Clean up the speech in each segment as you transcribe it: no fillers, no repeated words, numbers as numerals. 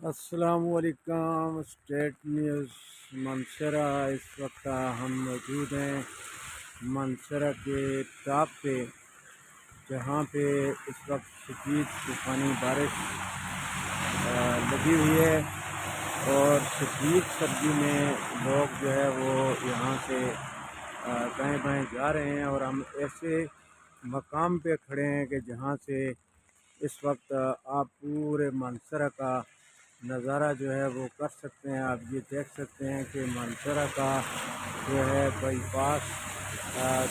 السلام علیکم state news منصرہ۔ اس وقت ہم موجود ہیں منصرہ کے ٹاپ پہ، جہاں پہ اس وقت شدید طوفانی بارش لگی ہوئی ہے اور شدید سردی میں لوگ جو ہے وہ یہاں سے دائیں بائیں جا رہے ہیں، اور ہم ایسے مقام پہ کھڑے ہیں کہ جہاں سے اس وقت آپ پورے منصرہ کا نظارہ جو ہے وہ کر سکتے ہیں۔ آپ یہ دیکھ سکتے ہیں کہ منصرہ کا جو ہے بائی پاس،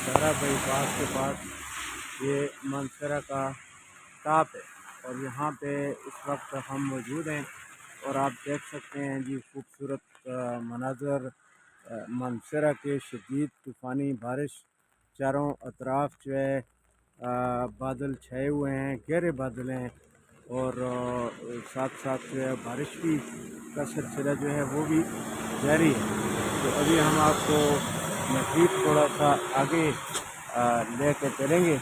دارا بائی پاس کے پاس یہ منصرہ کا ٹاپ ہے، اور یہاں پہ اس وقت ہم موجود ہیں اور آپ دیکھ سکتے ہیں جی خوبصورت مناظر منصرہ کے۔ شدید طوفانی بارش، چاروں اطراف جو ہے بادل چھائے ہوئے ہیں، گہرے بادل ہیں، اور ساتھ ساتھ جو ہے بارش بھی کا سلسلہ جو ہے وہ بھی جاری ہے۔ تو ابھی ہم آپ کو مزید تھوڑا سا آگے لے کے چلیں گے۔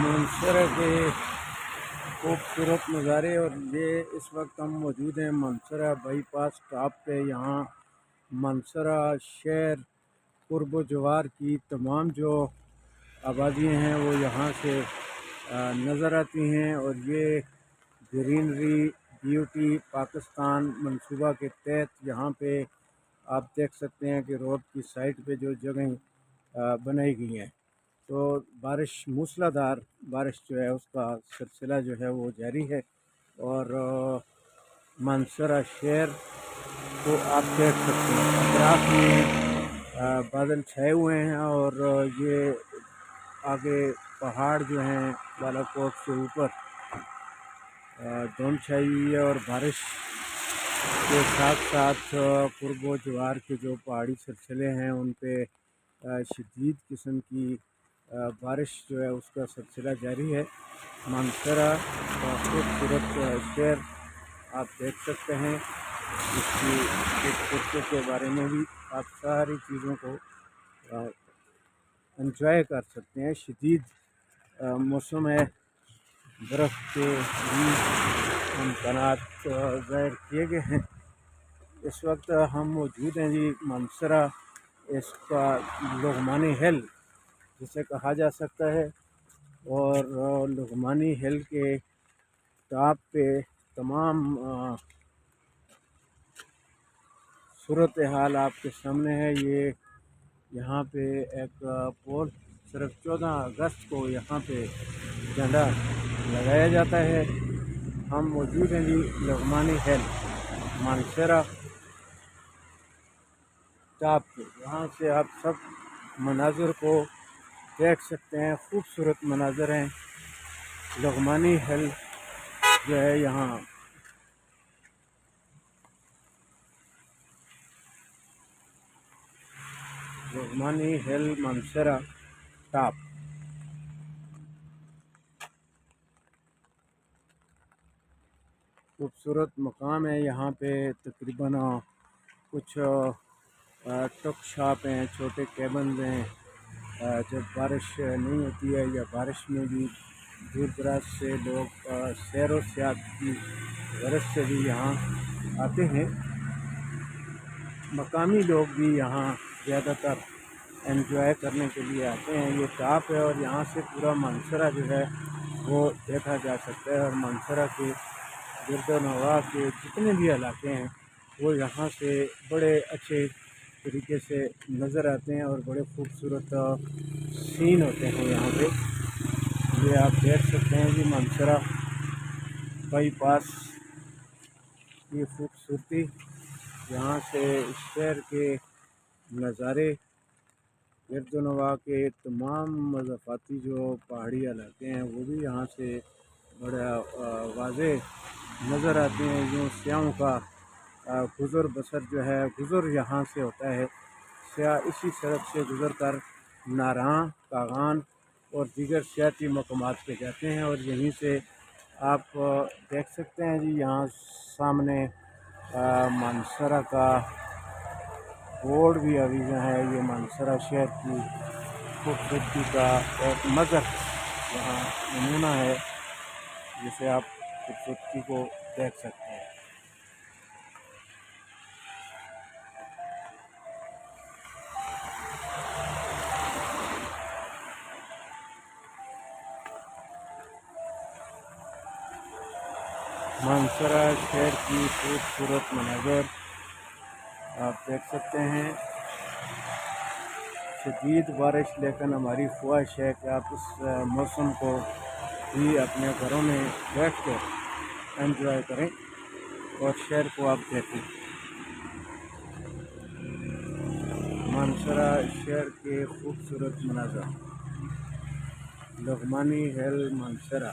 منصرہ کے خوبصورت نظارے، اور یہ اس وقت ہم موجود ہیں منصرہ بائی پاس ٹاپ پہ۔ یہاں منصرہ شہر، قرب و جوار کی تمام جو آبادیاں ہیں وہ یہاں سے نظر آتی ہیں، اور یہ گرینری بیوٹی پاکستان منصوبہ کے تحت یہاں پہ آپ دیکھ سکتے ہیں کہ روڈ کی سائڈ پہ جو جگہیں بنائی گئی ہیں، تو بارش موسلا دھار بارش جو ہے اس کا سلسلہ جو ہے وہ جاری ہے، اور منصرہ شہر کو آپ دیکھ سکتے ہیں اطراف میں بادل چھائے ہوئے ہیں، اور یہ آگے پہاڑ جو ہیں بالا کوٹ سے اوپر دھند چھائی ہوئی ہے، اور بارش کے ساتھ ساتھ قرب و جوار کے جو پہاڑی سلسلے ہیں ان پہ شدید قسم کی بارش جو ہے اس کا سلسلہ جاری ہے۔ منصرہ کا خوبصورت شہر آپ دیکھ سکتے ہیں، اس کی خوبصورتی کے بارے میں بھی آپ ساری چیزوں کو انجوائے کر سکتے ہیں۔ شدید موسم ہے، برف کے بھی امکانات ظاہر کیے گئے ہیں۔ اس وقت ہم موجود ہیں جی منصرہ، اس کا لغمانی ہل جسے کہا جا سکتا ہے، اور لغمانی ہل کے ٹاپ پہ تمام صورتحال آپ کے سامنے ہے۔ یہ یہاں پہ ایک پول، صرف 14 اگست کو یہاں پہ جھنڈا لگایا جاتا ہے۔ ہم موجود ہیں جی لغمانی ہل منصرہ ٹاپ پہ، یہاں سے آپ سب مناظر کو دیکھ سکتے ہیں۔ خوبصورت مناظر ہیں۔ لغمانی ہل جو ہے یہاں لغمانی ہل منصرہ ٹاپ خوبصورت مقام ہے۔ یہاں پہ تقریباً کچھ ٹک شاپ ہیں، چھوٹے کیبنز ہیں۔ جب بارش نہیں ہوتی ہے یا بارش میں بھی دور دراز سے لوگ سیر و سیاحت کی غرض سے بھی یہاں آتے ہیں۔ مقامی لوگ بھی یہاں زیادہ تر انجوائے کرنے کے لیے آتے ہیں۔ یہ ٹاپ ہے اور یہاں سے پورا منصرہ جو ہے وہ دیکھا جا سکتا ہے، اور منصرہ کے گرد و نواح کے جتنے بھی علاقے ہیں وہ یہاں سے بڑے اچھے طریقے سے نظر آتے ہیں، اور بڑے خوبصورت سین ہوتے ہیں یہاں پہ۔ یہ آپ دیکھ سکتے ہیں کہ منصرہ بائی پاس کی خوبصورتی، یہاں سے شہر کے نظارے، گرد و نواح کے تمام مضافاتی جو پہاڑی علاقے ہیں وہ بھی یہاں سے بڑا واضح نظر آتے ہیں۔ یوں سیاحوں کا گزر بسر جو ہے گزر یہاں سے ہوتا ہے۔ سیاح اسی سڑک سے گزر کر ناراں، کاغان اور دیگر سیاحتی مقامات پہ جاتے ہیں، اور یہیں سے آپ دیکھ سکتے ہیں جی یہاں سامنے مانسرا کا بورڈ بھی ابھی جو ہے یہ مانسرا شہر کی خوبصورتی کا ایک مظہر یہاں نمونہ ہے جسے آپ خوبصورتی کو دیکھ سکتے ہیں۔ مانسرا شہر کی خوبصورت مناظر آپ دیکھ سکتے ہیں۔ شدید بارش، لیکن ہماری خواہش ہے کہ آپ اس موسم کو بھی اپنے گھروں میں بیٹھ کر انجوائے کریں اور شہر کو آپ دیکھیں۔ مانسرا شہر کے خوبصورت مناظر، لغمانی ہل مانسرا۔